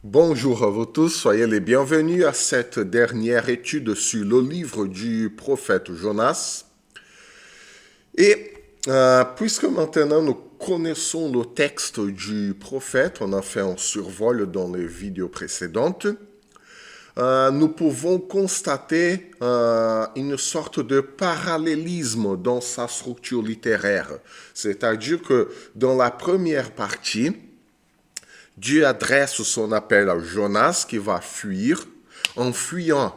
Bonjour à vous tous, soyez les bienvenus à cette dernière étude sur le livre du prophète Jonas. Et puisque maintenant nous connaissons le texte du prophète, on a fait un survol dans les vidéos précédentes, nous pouvons constater une sorte de parallélisme dans sa structure littéraire. C'est-à-dire que dans la première partie, Dieu adresse son appel à Jonas qui va fuir. En fuyant,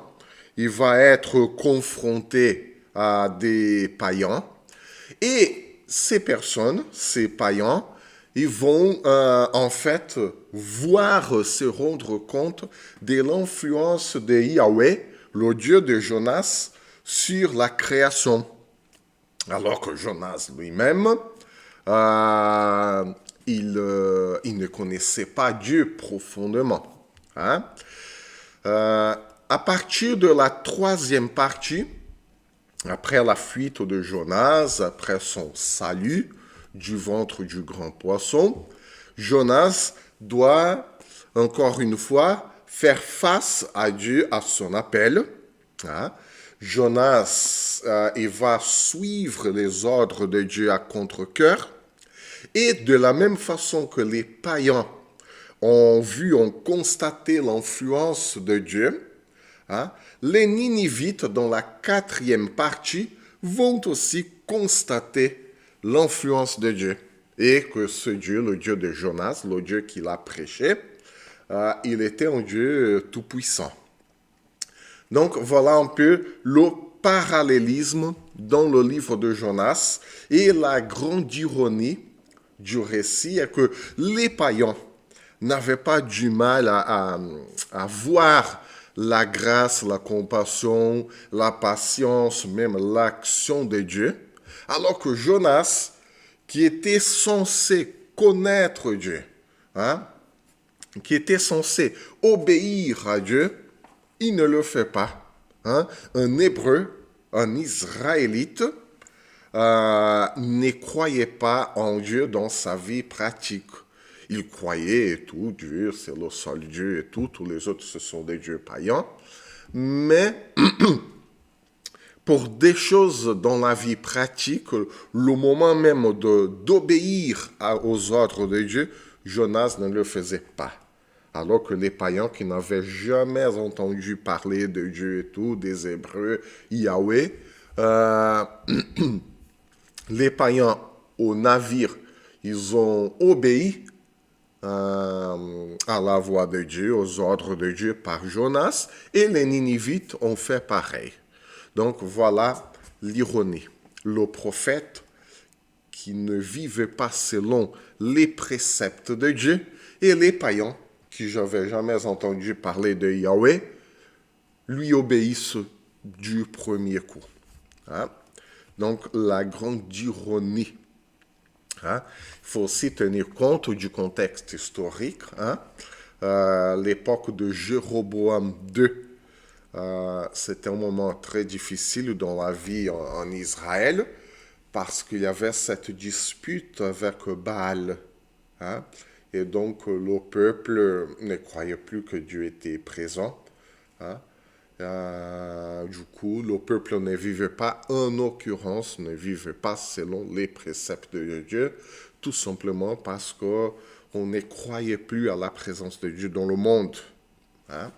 il va être confronté à des païens. Et ces personnes, ces païens, ils vont en fait se rendre compte de l'influence de Yahweh, le Dieu de Jonas, sur la création. Alors que Jonas lui-même, il ne connaissait pas Dieu profondément. Hein? À partir de la troisième partie, après la fuite de Jonas, après son salut du ventre du grand poisson, Jonas doit, encore une fois, faire face à Dieu, à son appel. Hein? Jonas, il va suivre les ordres de Dieu à contre-cœur. Et de la même façon que les païens ont constaté l'influence de Dieu, hein, les Ninivites, dans la quatrième partie, vont aussi constater l'influence de Dieu. Et que ce Dieu, le Dieu de Jonas, le Dieu qu'il a prêché, il était un Dieu tout-puissant. Donc voilà un peu le parallélisme dans le livre de Jonas et la grande ironie du récit est que les païens n'avaient pas du mal à voir la grâce, la compassion, la patience, même l'action de Dieu, alors que Jonas, qui était censé connaître Dieu, hein, qui était censé obéir à Dieu, il ne le fait pas. Hein. Un Hébreu, un Israélite, ne croyait pas en Dieu dans sa vie pratique. Il croyait et tout, Dieu c'est le seul Dieu et tout, tous les autres ce sont des dieux païens. Mais pour des choses dans la vie pratique, le moment même d'obéir aux ordres de Dieu, Jonas ne le faisait pas. Alors que les païens qui n'avaient jamais entendu parler de Dieu et tout, des Hébreux, Yahweh, les païens au navire, ils ont obéi à la voix de Dieu, aux ordres de Dieu par Jonas, et les Ninivites ont fait pareil. Donc voilà l'ironie. Le prophète qui ne vivait pas selon les préceptes de Dieu, et les païens qui n'avaient jamais entendu parler de Yahweh, lui obéissent du premier coup. Hein? Donc, la grande ironie. Hein? Il faut aussi tenir compte du contexte historique. Hein? L'époque de Jéroboam II, c'était un moment très difficile dans la vie en Israël parce qu'il y avait cette dispute avec Baal. Hein? Et donc, le peuple ne croyait plus que Dieu était présent. Hein? Du coup, le peuple ne vivait pas, en occurrence, ne vivait pas selon les préceptes de Dieu, tout simplement parce qu'on ne croyait plus à la présence de Dieu dans le monde. Hein?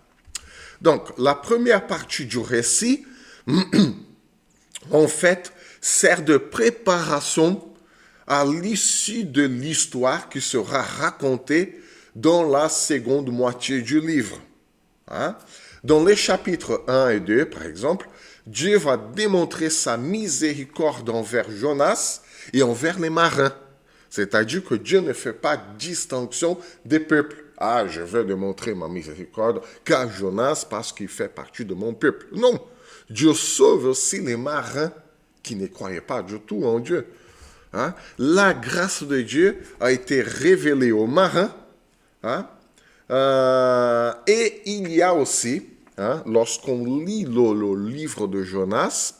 Donc, la première partie du récit, en fait, sert de préparation à l'issue de l'histoire qui sera racontée dans la seconde moitié du livre. Hein? Dans les chapitres 1 et 2, par exemple, Dieu va démontrer sa miséricorde envers Jonas et envers les marins. C'est-à-dire que Dieu ne fait pas distinction des peuples. Ah, je veux démontrer ma miséricorde qu'à Jonas parce qu'il fait partie de mon peuple. Non, Dieu sauve aussi les marins qui ne croyaient pas du tout en Dieu. Hein? La grâce de Dieu a été révélée aux marins. Hein? Et il y a aussi, hein, lorsqu'on lit le livre de Jonas,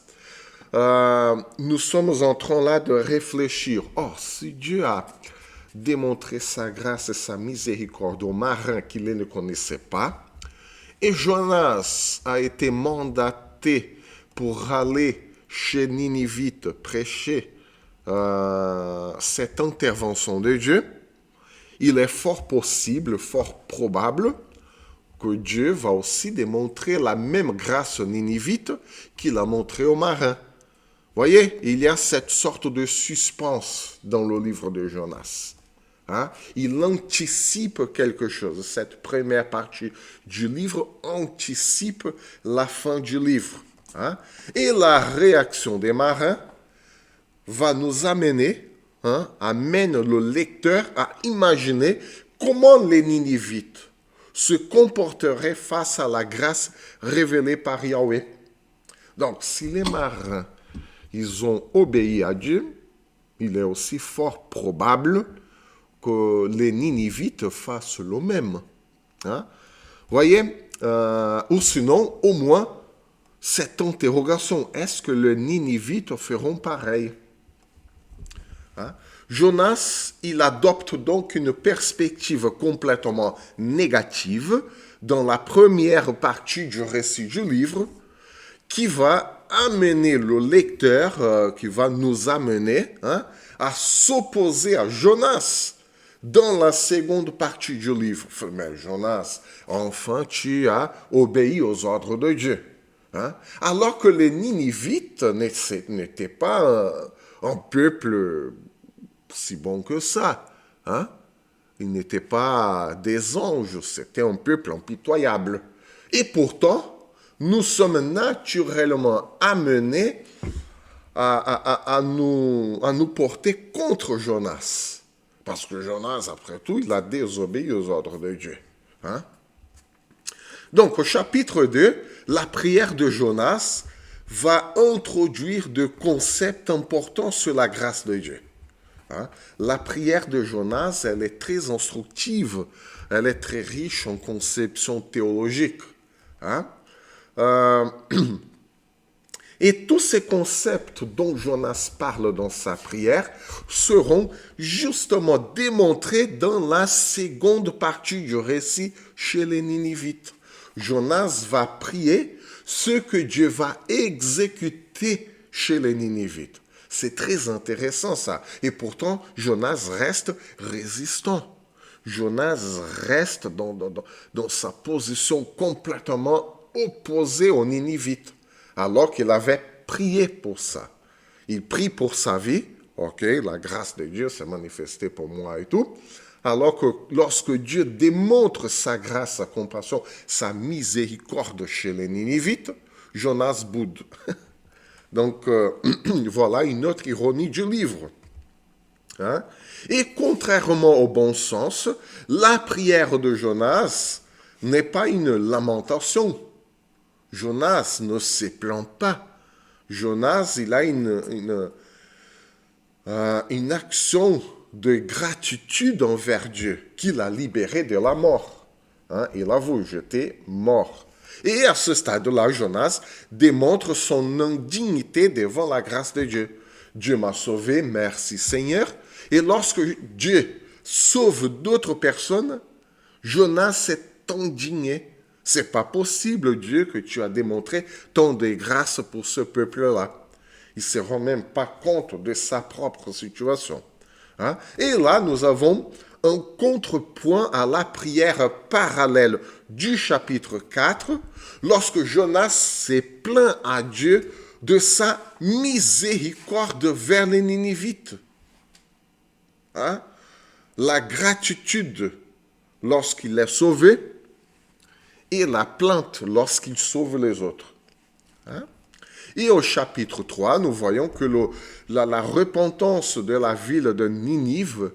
nous sommes en train là de réfléchir. Oh, si Dieu a démontrer sa grâce et sa miséricorde aux marins qui ne le connaissaient pas. Et Jonas a été mandaté pour aller chez Ninivite prêcher cette intervention de Dieu. Il est fort possible, fort probable que Dieu va aussi démontrer la même grâce aux Ninivites qu'il a montrée aux marins. Voyez, il y a cette sorte de suspense dans le livre de Jonas. Hein? Il anticipe quelque chose. Cette première partie du livre anticipe la fin du livre. Hein? Et la réaction des marins va nous amener, amène le lecteur à imaginer comment les Ninivites se comporteraient face à la grâce révélée par Yahweh. Donc, si les marins, ils ont obéi à Dieu, il est aussi fort probable que les Ninivites fassent le même. Hein? Voyez, ou sinon, au moins, cette interrogation, est-ce que les Ninivites feront pareil? Hein? Jonas, il adopte donc une perspective complètement négative dans la première partie du récit du livre qui va amener le lecteur, qui va nous amener à s'opposer à Jonas dans la seconde partie du livre. Mais Jonas, enfin tu as obéi aux ordres de Dieu. Hein? Alors que les Ninivites n'étaient pas un peuple si bon que ça. Hein? Ils n'étaient pas des anges, c'était un peuple impitoyable. Et pourtant, nous sommes naturellement amenés à nous porter contre Jonas. Parce que Jonas, après tout, il a désobéi aux ordres de Dieu. Hein? Donc, au chapitre 2, la prière de Jonas va introduire des concepts importants sur la grâce de Dieu. Hein? La prière de Jonas, elle est très instructive, elle est très riche en conceptions théologiques. Hein? Et tous ces concepts dont Jonas parle dans sa prière seront justement démontrés dans la seconde partie du récit chez les Ninivites. Jonas va prier ce que Dieu va exécuter chez les Ninivites. C'est très intéressant ça. Et pourtant, Jonas reste résistant. Jonas reste dans sa position complètement opposée aux Ninivites, alors qu'il avait prié pour ça. Il prie pour sa vie, ok, la grâce de Dieu s'est manifestée pour moi et tout, alors que lorsque Dieu démontre sa grâce, sa compassion, sa miséricorde chez les Ninivites, Jonas boude. Donc, voilà une autre ironie du livre. Hein? Et contrairement au bon sens, la prière de Jonas n'est pas une lamentation. Jonas ne se plaint pas. Jonas, il a une action de gratitude envers Dieu, qu'il a libéré de la mort. Hein? Il avoue, j'étais mort. Et à ce stade-là, Jonas démontre son indignité devant la grâce de Dieu. Dieu m'a sauvé, merci Seigneur. Et lorsque Dieu sauve d'autres personnes, Jonas s'est indigné. C'est pas possible, Dieu, que tu as démontré tant de grâce pour ce peuple-là. Il ne se rend même pas compte de sa propre situation. Hein? Et là, nous avons un contrepoint à la prière parallèle du chapitre 4, lorsque Jonas s'est plaint à Dieu de sa miséricorde vers les Ninivites. Hein? La gratitude lorsqu'il est sauvé et la plainte lorsqu'il sauve les autres. Hein? Et au chapitre 3, nous voyons que la repentance de la ville de Ninive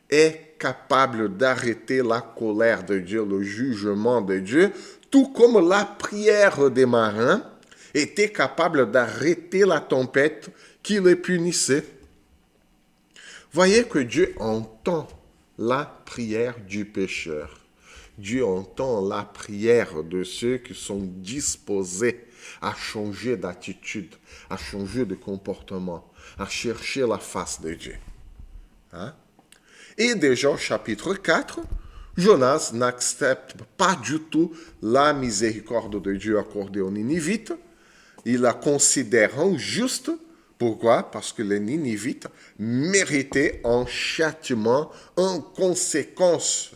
est capable d'arrêter la colère de Dieu, le jugement de Dieu, tout comme la prière des marins était capable d'arrêter la tempête qui les punissait. Voyez que Dieu entend la prière du pécheur. Dieu entend la prière de ceux qui sont disposés à changer d'attitude, à changer de comportement, à chercher la face de Dieu. Hein? Et déjà au chapitre 4, Jonas n'accepte pas du tout la miséricorde de Dieu accordée aux Ninivites. Il la considère injuste. Pourquoi? Parce que les Ninivites méritaient un châtiment en conséquence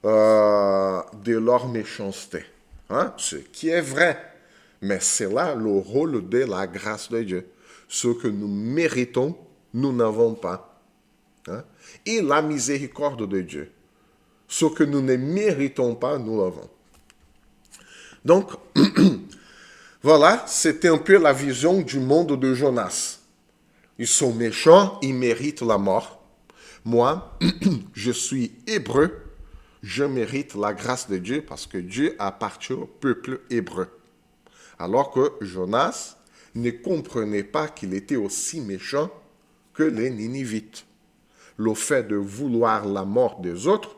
de leur méchanceté. Hein? Ce qui est vrai. Mais c'est là le rôle de la grâce de Dieu. Ce que nous méritons, nous n'avons pas. Hein? Et la miséricorde de Dieu. Ce que nous ne méritons pas, nous l'avons. Donc, voilà, c'était un peu la vision du monde de Jonas. Ils sont méchants, ils méritent la mort. Moi, je suis hébreu, je mérite la grâce de Dieu parce que Dieu appartient au peuple hébreu. Alors que Jonas ne comprenait pas qu'il était aussi méchant que les Ninivites. Le fait de vouloir la mort des autres,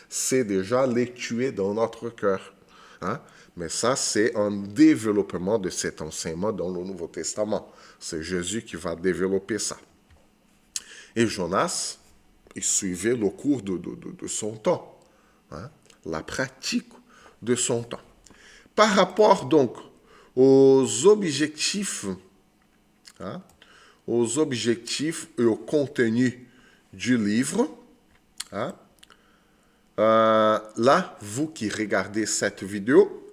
c'est déjà les tuer dans notre cœur. Hein? Mais ça, c'est un développement de cet enseignement dans le Nouveau Testament. C'est Jésus qui va développer ça. Et Jonas, il suivait le cours de son temps, hein? La pratique de son temps. Par rapport donc aux objectifs, hein? Aux objectifs et au contenu du livre, hein? Là, vous qui regardez cette vidéo,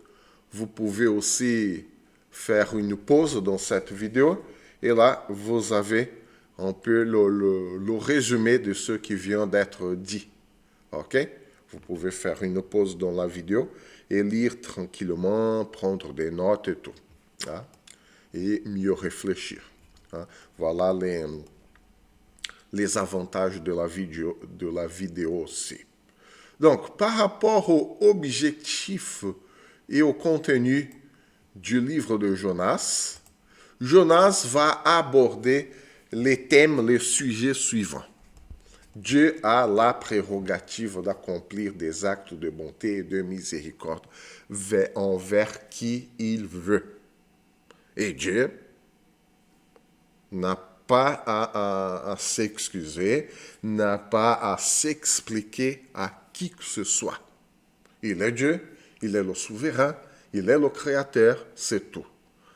vous pouvez aussi faire une pause dans cette vidéo et là, vous avez un peu le résumé de ce qui vient d'être dit. OK? Vous pouvez faire une pause dans la vidéo et lire tranquillement, prendre des notes et tout. Hein? Et mieux réfléchir. Hein? Voilà les avantages de la vidéo aussi. Donc, par rapport aux objectifs et au contenu du livre de Jonas, Jonas va aborder les thèmes, les sujets suivants. Dieu a la prérogative d'accomplir des actes de bonté et de miséricorde envers qui il veut. Et Dieu n'a pas à s'excuser, n'a pas à s'expliquer à qui que ce soit. Il est Dieu, il est le souverain, il est le créateur, c'est tout.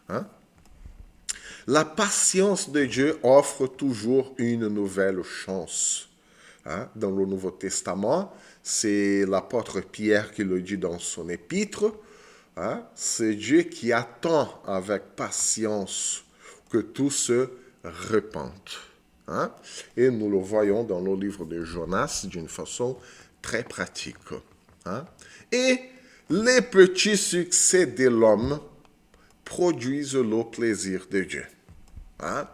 Hein? La patience de Dieu offre toujours une nouvelle chance. Hein? Dans le Nouveau Testament, c'est l'apôtre Pierre qui le dit dans son épître. Hein? C'est Dieu qui attend avec patience que tous se répandent. Hein? Et nous le voyons dans le livre de Jonas d'une façon très pratique. Hein? Et les petits succès de l'homme produisent le plaisir de Dieu. Hein?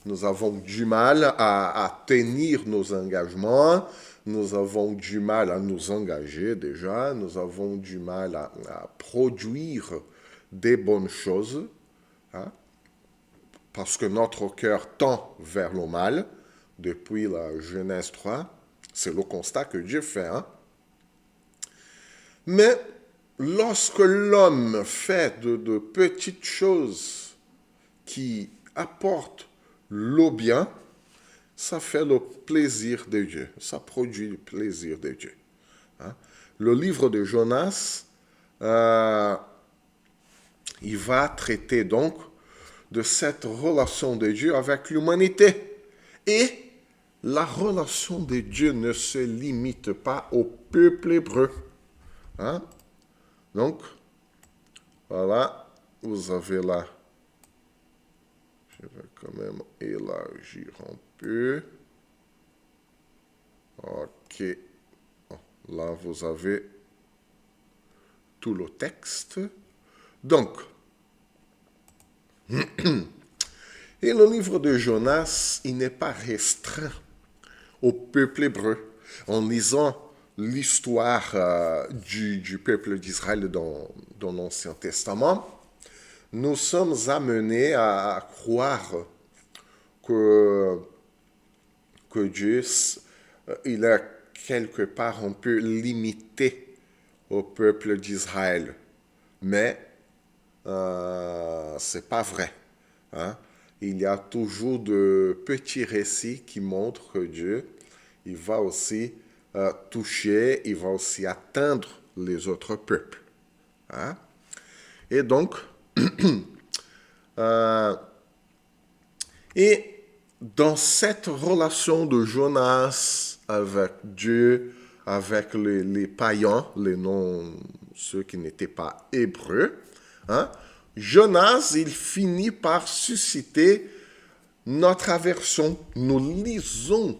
Nous avons du mal à tenir nos engagements, nous avons du mal à nous engager déjà, nous avons du mal à produire des bonnes choses, hein? Parce que notre cœur tend vers le mal depuis la Genèse 3. C'est le constat que Dieu fait. Hein? Mais lorsque l'homme fait de petites choses qui apportent le bien, ça fait le plaisir de Dieu. Ça produit le plaisir de Dieu. Hein? Le livre de Jonas, il va traiter donc de cette relation de Dieu avec l'humanité. Et la relation de Dieu ne se limite pas au peuple hébreu. Hein? Donc, voilà, vous avez là, je vais quand même élargir un peu. OK. Là, vous avez tout le texte. Donc, et le livre de Jonas, il n'est pas restreint au peuple hébreu. En lisant l'histoire du peuple d'Israël dans l'Ancien Testament, nous sommes amenés à croire que Dieu, il est quelque part un peu limité au peuple d'Israël. Mais c'est pas vrai. Hein? Il y a toujours de petits récits qui montrent que Dieu, il va aussi toucher, il va aussi atteindre les autres peuples. Hein? Et donc, et dans cette relation de Jonas avec Dieu, avec les païens, les non, ceux qui n'étaient pas hébreux, hein, Jonas, il finit par susciter notre aversion. Nous lisons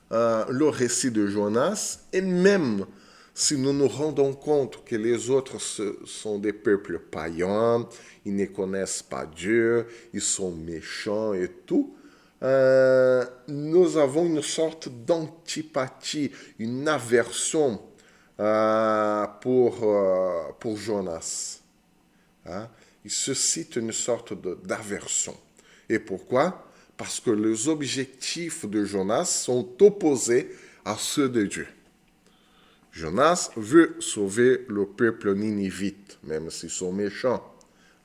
le récit de Jonas et même si nous nous rendons compte que les autres sont des peuples païens, ils ne connaissent pas Dieu, ils sont méchants et tout, nous avons une sorte d'antipathie, une aversion pour Jonas. Hein? Il suscite une sorte d'aversion. Et pourquoi? Parce que les objectifs de Jonas sont opposés à ceux de Dieu. Jonas veut sauver le peuple ninivite, même s'ils sont méchants.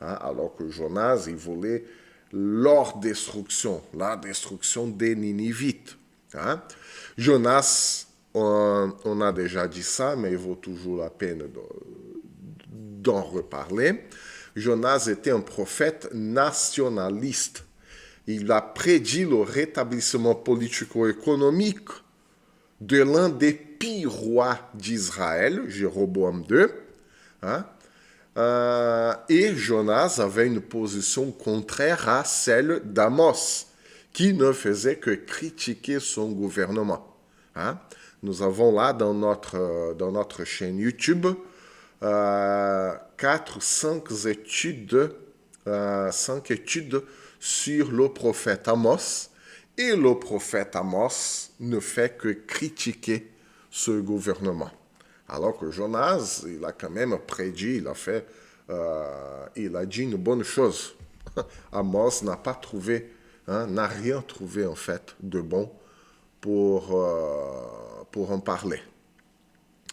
Hein? Alors que Jonas, il voulait leur destruction, la destruction des Ninivites. Hein? Jonas, on a déjà dit ça, mais il vaut toujours la peine d'en reparler. Jonas était un prophète nationaliste. Il a prédit le rétablissement politico-économique de l'un des pires rois d'Israël, Jéroboam II. Hein? Et Jonas avait une position contraire à celle d'Amos, qui ne faisait que critiquer son gouvernement. Hein? Nous avons là dans notre chaîne YouTube 5 études, 5 études sur le prophète Amos. Et le prophète Amos ne fait que critiquer ce gouvernement. Alors que Jonas, il a quand même prédit, il a dit une bonne chose. Amos n'a pas trouvé, n'a rien trouvé en fait de bon pour en parler.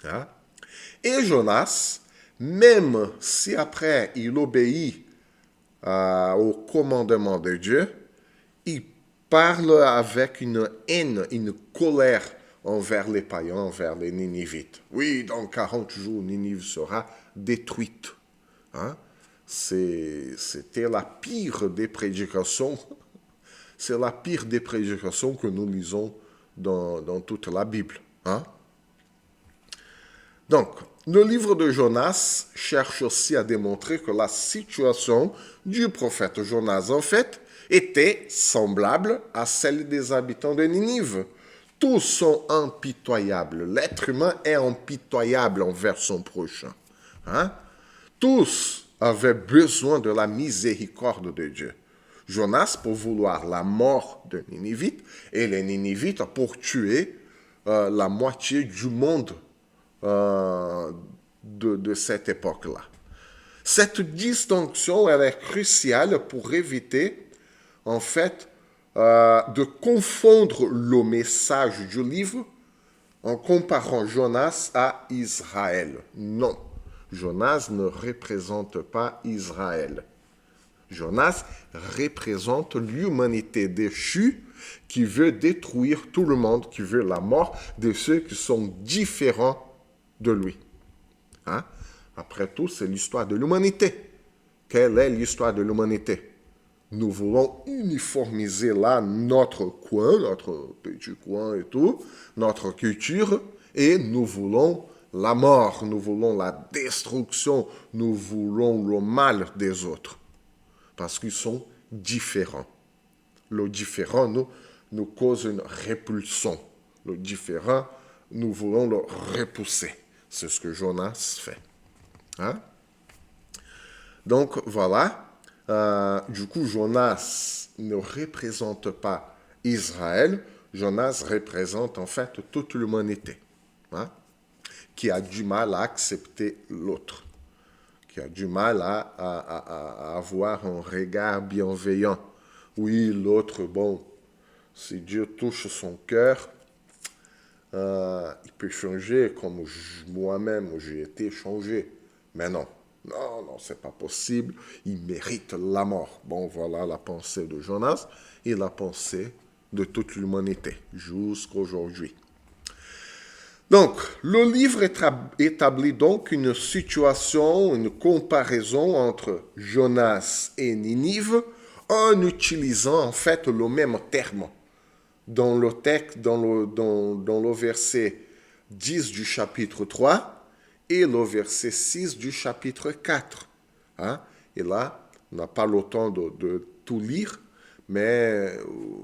Hein? Et Jonas, même si après il obéit au commandement de Dieu, il parle avec une haine, une colère envers les païens, envers les Ninivites. Oui, dans 40 jours, Ninive sera détruite. Hein? C'était la pire des prédications. C'est la pire des prédications que nous lisons dans toute la Bible. Hein? Donc, le livre de Jonas cherche aussi à démontrer que la situation du prophète Jonas, en fait, était semblable à celle des habitants de Ninive. Tous sont impitoyables. L'être humain est impitoyable envers son prochain. Hein? Tous avaient besoin de la miséricorde de Dieu. Jonas pour vouloir la mort de Ninivites et les Ninivites pour tuer la moitié du monde de cette époque-là. Cette distinction, elle est cruciale pour éviter, en fait, de confondre le message du livre en comparant Jonas à Israël. Non, Jonas ne représente pas Israël. Jonas représente l'humanité déchue qui veut détruire tout le monde, qui veut la mort de ceux qui sont différents de lui. Hein? Après tout, c'est l'histoire de l'humanité. Quelle est l'histoire de l'humanité? Nous voulons uniformiser là notre coin, notre petit coin et tout, notre culture, et nous voulons la mort, nous voulons la destruction, nous voulons le mal des autres. Parce qu'ils sont différents. Le différent nous cause une répulsion. Le différent, nous voulons le repousser. C'est ce que Jonas fait. Hein? Donc, voilà. Du coup, Jonas ne représente pas Israël. Jonas représente en fait toute l'humanité. Hein? Qui a du mal à accepter l'autre. Qui a du mal à avoir un regard bienveillant. Oui, l'autre, bon, si Dieu touche son cœur, il peut changer comme moi-même j'ai été changé. Mais non, c'est pas possible. Il mérite la mort. Bon, voilà la pensée de Jonas et la pensée de toute l'humanité jusqu'aujourd'hui. Donc, le livre établit donc une situation, une comparaison entre Jonas et Ninive en utilisant en fait le même terme. Dans le texte, dans le verset 10 du chapitre 3 et le verset 6 du chapitre 4. Hein? Et là, on n'a pas le temps de tout lire, mais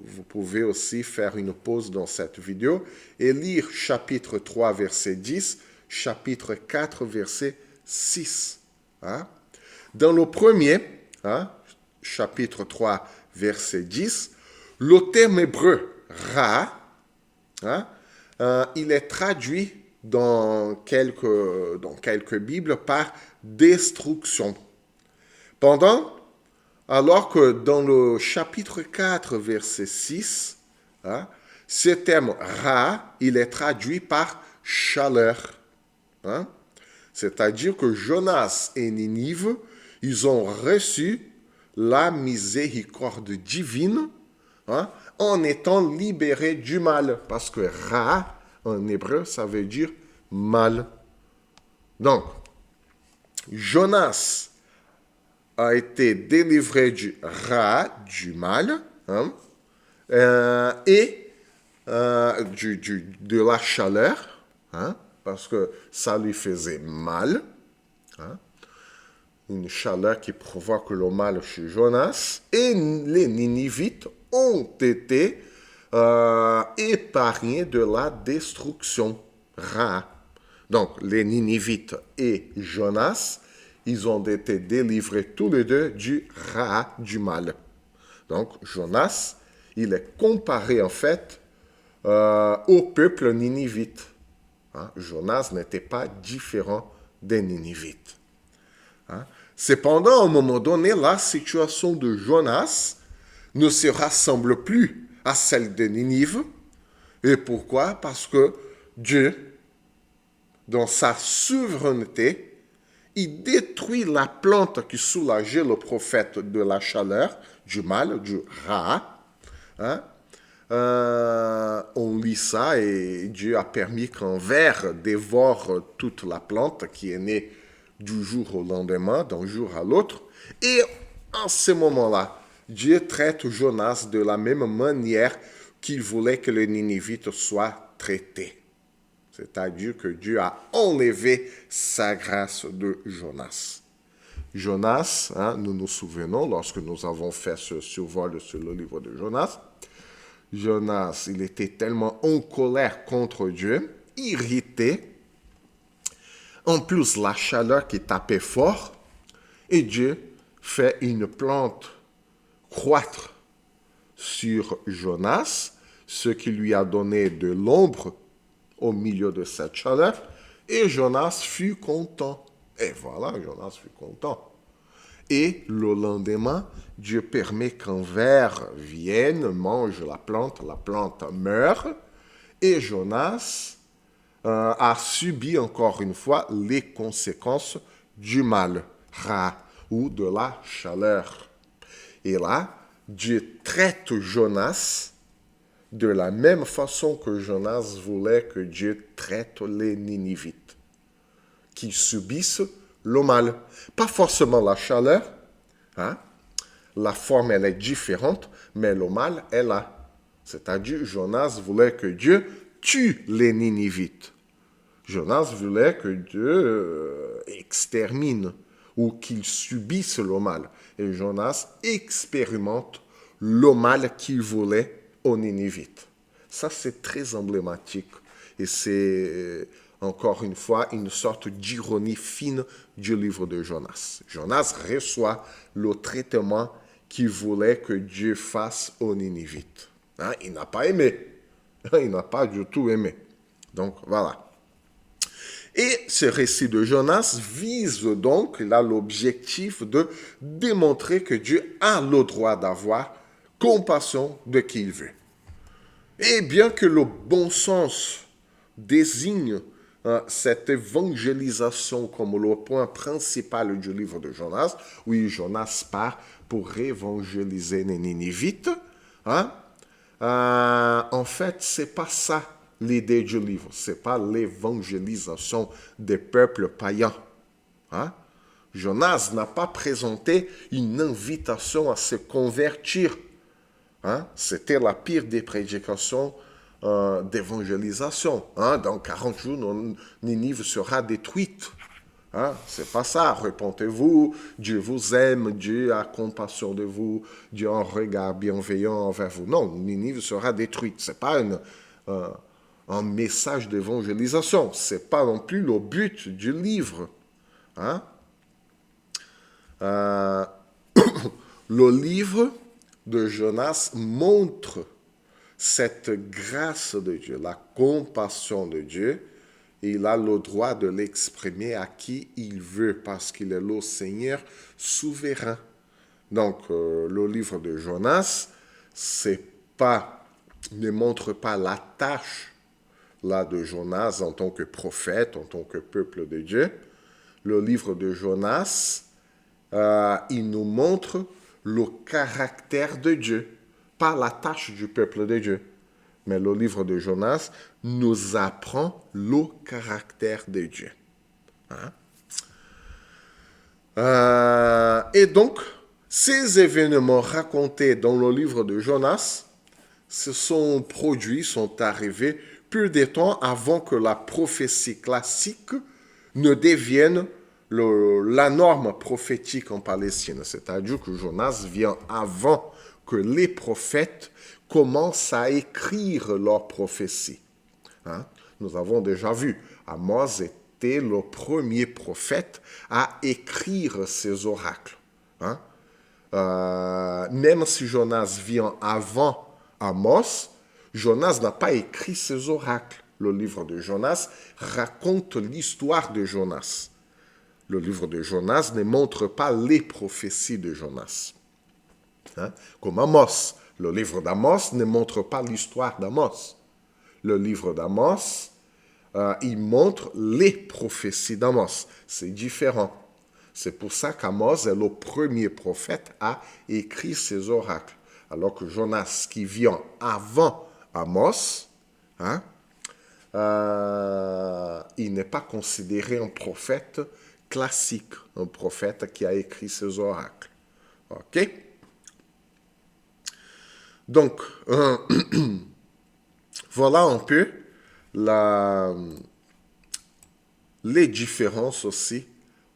vous pouvez aussi faire une pause dans cette vidéo et lire chapitre 3, verset 10, chapitre 4, verset 6. Hein? Dans le premier, hein, chapitre 3, verset 10, le terme hébreu Ra, hein, il est traduit dans quelques Bibles par destruction. Alors que dans le chapitre 4, verset 6, hein, ce terme Ra, il est traduit par chaleur. Hein. C'est-à-dire que Jonas et Ninive, ils ont reçu la miséricorde divine, hein, en étant libérés du mal. Parce que Ra, en hébreu, ça veut dire mal. Donc, Jonas a été délivré du Ra, du mal, hein, et de la chaleur, hein, parce que ça lui faisait mal. Hein, une chaleur qui provoque le mal chez Jonas. Et les Ninivites ont été épargnés de la destruction. Ra. Donc, les Ninivites et Jonas, ils ont été délivrés tous les deux du Ra, du mal. Donc, Jonas, il est comparé en fait au peuple ninivite. Hein? Jonas n'était pas différent des Ninivites. Hein? Cependant, à un moment donné, la situation de Jonas ne se rassemble plus à celle de Ninive. Et pourquoi? Parce que Dieu, dans sa souveraineté, il détruit la plante qui soulageait le prophète de la chaleur, du mal, du Ra. Hein? On lit ça et Dieu a permis qu'un ver dévore toute la plante qui est née du jour au lendemain, d'un jour à l'autre. Et en ce moment-là, Dieu traite Jonas de la même manière qu'il voulait que les Ninivites soient traités. C'est-à-dire que Dieu a enlevé sa grâce de Jonas. Jonas, hein, nous nous souvenons, lorsque nous avons fait ce survol sur le livre de Jonas, Jonas, il était tellement en colère contre Dieu, irrité. En plus, la chaleur qui tapait fort, et Dieu fait une plante croître sur Jonas, ce qui lui a donné de l'ombre au milieu de cette chaleur, et Jonas fut content. Et voilà, Jonas fut content. Et le lendemain, Dieu permet qu'un ver vienne, mange la plante meurt, et Jonas a subi encore une fois les conséquences du mal, Ra, ou de la chaleur. Et là, Dieu traite Jonas de la même façon que Jonas voulait que Dieu traite les Ninivites, qui subissent le mal. Pas forcément la chaleur, hein? La forme elle est différente, mais le mal est là. C'est-à-dire, Jonas voulait que Dieu tue les Ninivites. Jonas voulait que Dieu extermine ou qu'il subisse le mal. Et Jonas expérimente le mal qu'il voulait aux Ninivites. Ça, c'est très emblématique. Et c'est, encore une fois, une sorte d'ironie fine du livre de Jonas. Jonas reçoit le traitement qu'il voulait que Dieu fasse aux Ninivites. Hein? Il n'a pas aimé. Il n'a pas du tout aimé. Donc, voilà. Et ce récit de Jonas vise donc là l'objectif de démontrer que Dieu a le droit d'avoir compassion de qui il veut. Et bien que le bon sens désigne cette évangélisation comme le point principal du livre de Jonas, oui, Jonas part pour évangéliser les Ninivites, hein, en fait, c'est pas ça l'idée du livre. Ce n'est pas l'évangélisation des peuples païens. Hein? Jonas n'a pas présenté une invitation à se convertir. Hein? C'était la pire des prédications d'évangélisation. Hein? Dans 40 jours, Ninive sera détruite. Hein? C'est pas ça. Repentez-vous, Dieu vous aime, Dieu a compassion de vous, Dieu a un regard bienveillant envers vous. Non, Ninive sera détruite. C'est pas un message d'évangélisation. C'est pas non plus le but du livre. Hein? Le livre de Jonas montre cette grâce de Dieu, la compassion de Dieu. Et il a le droit de l'exprimer à qui il veut parce qu'il est le Seigneur souverain. Donc, le livre de Jonas, ne montre pas la tâche là de Jonas en tant que prophète, en tant que peuple de Dieu. Le livre de Jonas, il nous montre le caractère de Dieu, pas la tâche du peuple de Dieu. Mais le livre de Jonas nous apprend le caractère de Dieu. Hein? Et donc, ces événements racontés dans le livre de Jonas sont arrivés peu de temps avant que la prophétie classique ne devienne la norme prophétique en Palestine. C'est-à-dire que Jonas vient avant que les prophètes commencent à écrire leurs prophéties. Hein? Nous avons déjà vu, Amos était le premier prophète à écrire ses oracles. Hein? Même si Jonas vient avant Amos, Jonas n'a pas écrit ses oracles. Le livre de Jonas raconte l'histoire de Jonas. Le livre de Jonas ne montre pas les prophéties de Jonas. Hein? Comme Amos. Le livre d'Amos ne montre pas l'histoire d'Amos. Le livre d'Amos, il montre les prophéties d'Amos. C'est différent. C'est pour ça qu'Amos est le premier prophète à écrire ses oracles. Alors que Jonas, qui vient avant Amos, hein, il n'est pas considéré un prophète classique, un prophète qui a écrit ses oracles. OK? Donc, voilà un peu les différences aussi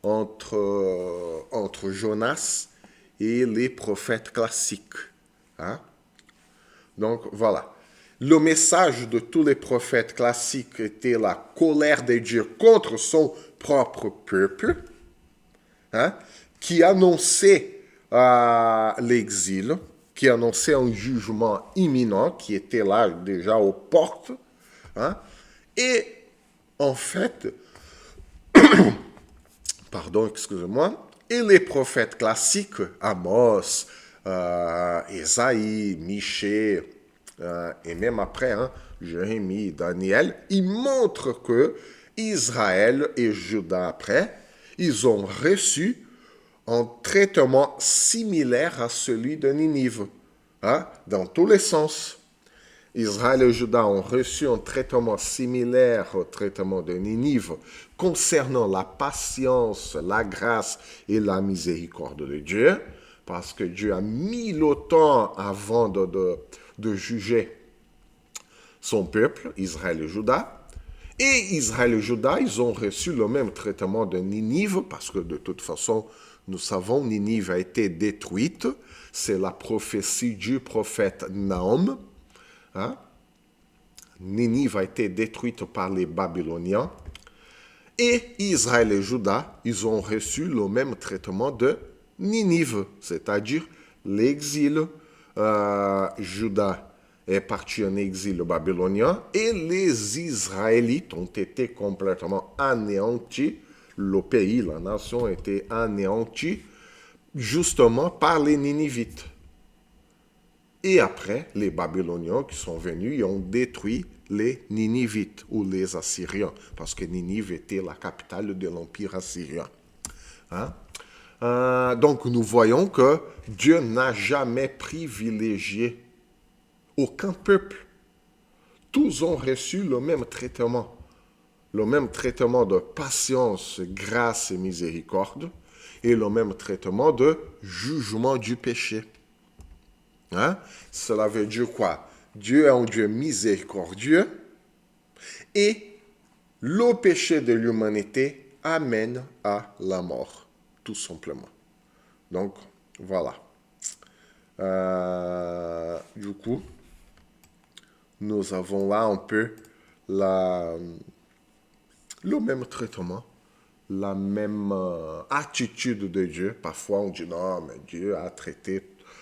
entre Jonas et les prophètes classiques. Hein? Donc, voilà. Le message de tous les prophètes classiques était la colère de Dieu contre son propre peuple, hein, qui annonçait l'exil, qui annonçait un jugement imminent, qui était là déjà aux portes. Hein, et en fait, et les prophètes classiques, Amos, Ésaïe, Michée, et même après, hein, Jérémie, Daniel, ils montrent que Israël et Juda après, ils ont reçu un traitement similaire à celui de Ninive, hein, dans tous les sens. Israël et Juda ont reçu un traitement similaire au traitement de Ninive concernant la patience, la grâce et la miséricorde de Dieu, parce que Dieu a mis le temps avant de juger son peuple, Israël et Juda. Et Israël et Juda, ils ont reçu le même traitement de Ninive, parce que de toute façon, nous savons, Ninive a été détruite. C'est la prophétie du prophète Nahum. Hein? Ninive a été détruite par les Babyloniens. Et Israël et Juda, ils ont reçu le même traitement de Ninive, c'est-à-dire l'exil. Juda est parti en exil babylonien et les Israélites ont été complètement anéantis. Le pays, la nation a été anéantie justement par les Ninivites. Et après, les Babyloniens qui sont venus, ils ont détruit les Ninivites ou les Assyriens, parce que Ninive était la capitale de l'Empire assyrien. Hein? Donc nous voyons que Dieu n'a jamais privilégié aucun peuple. tous ont reçu le même traitement. Le même traitement de patience, grâce et miséricorde, et le même traitement de jugement du péché. Hein? Cela veut dire quoi? Dieu est un Dieu miséricordieux et le péché de l'humanité amène à la mort, tout simplement. Donc, voilà. Du coup, nous avons là un peu le même traitement, la même attitude de Dieu. Parfois, on dit non, mais Dieu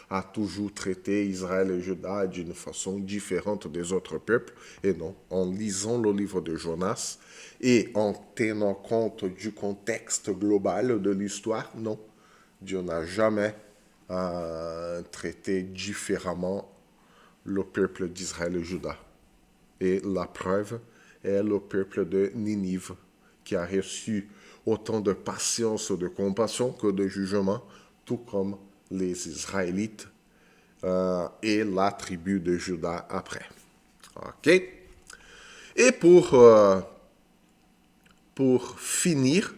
a toujours traité Israël et Juda d'une façon différente des autres peuples. Et non, en lisant le livre de Jonas et en tenant compte du contexte global de l'histoire, non, Dieu n'a jamais traité différemment le peuple d'Israël et Juda. Et la preuve est le peuple de Ninive, qui a reçu autant de patience, de compassion que de jugement, tout comme les Israélites et la tribu de Juda après. OK? Et pour finir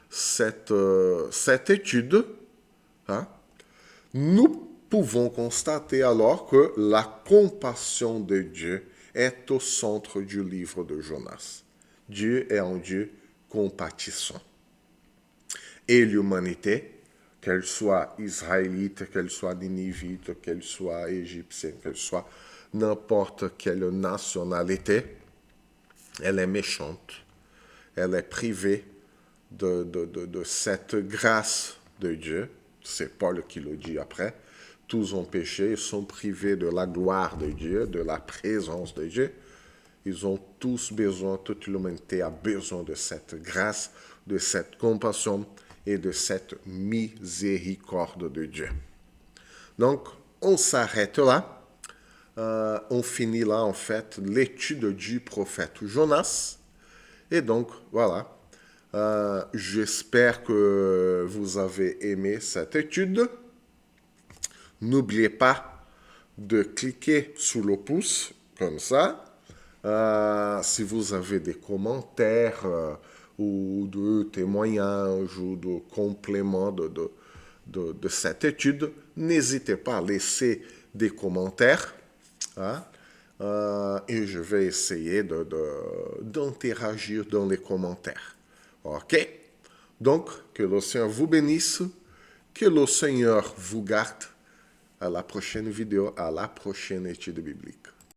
cette étude, hein, nous pouvons constater alors que la compassion de Dieu est au centre du livre de Jonas. Dieu est un Dieu compatissant. Et l'humanité, qu'elle soit israélite, qu'elle soit ninivite, qu'elle soit égyptienne, qu'elle soit n'importe quelle nationalité, elle est méchante. Elle est privée de cette grâce de Dieu. C'est Paul qui le dit après. Tous ont péché et sont privés de la gloire de Dieu, de la présence de Dieu. Ils ont tous besoin, toute l'humanité a besoin de cette grâce, de cette compassion et de cette miséricorde de Dieu. Donc, on s'arrête là. On finit là, en fait, l'étude du prophète Jonas. Et donc, voilà. J'espère que vous avez aimé cette étude. N'oubliez pas de cliquer sur le pouce, comme ça. Si vous avez des commentaires ou de témoignages ou de compléments de cette étude, n'hésitez pas à laisser des commentaires. Hein? Et je vais essayer d'interagir dans les commentaires. OK? Donc, que le Seigneur vous bénisse, que le Seigneur vous garde. À la prochaine vidéo, à la prochaine étude biblique.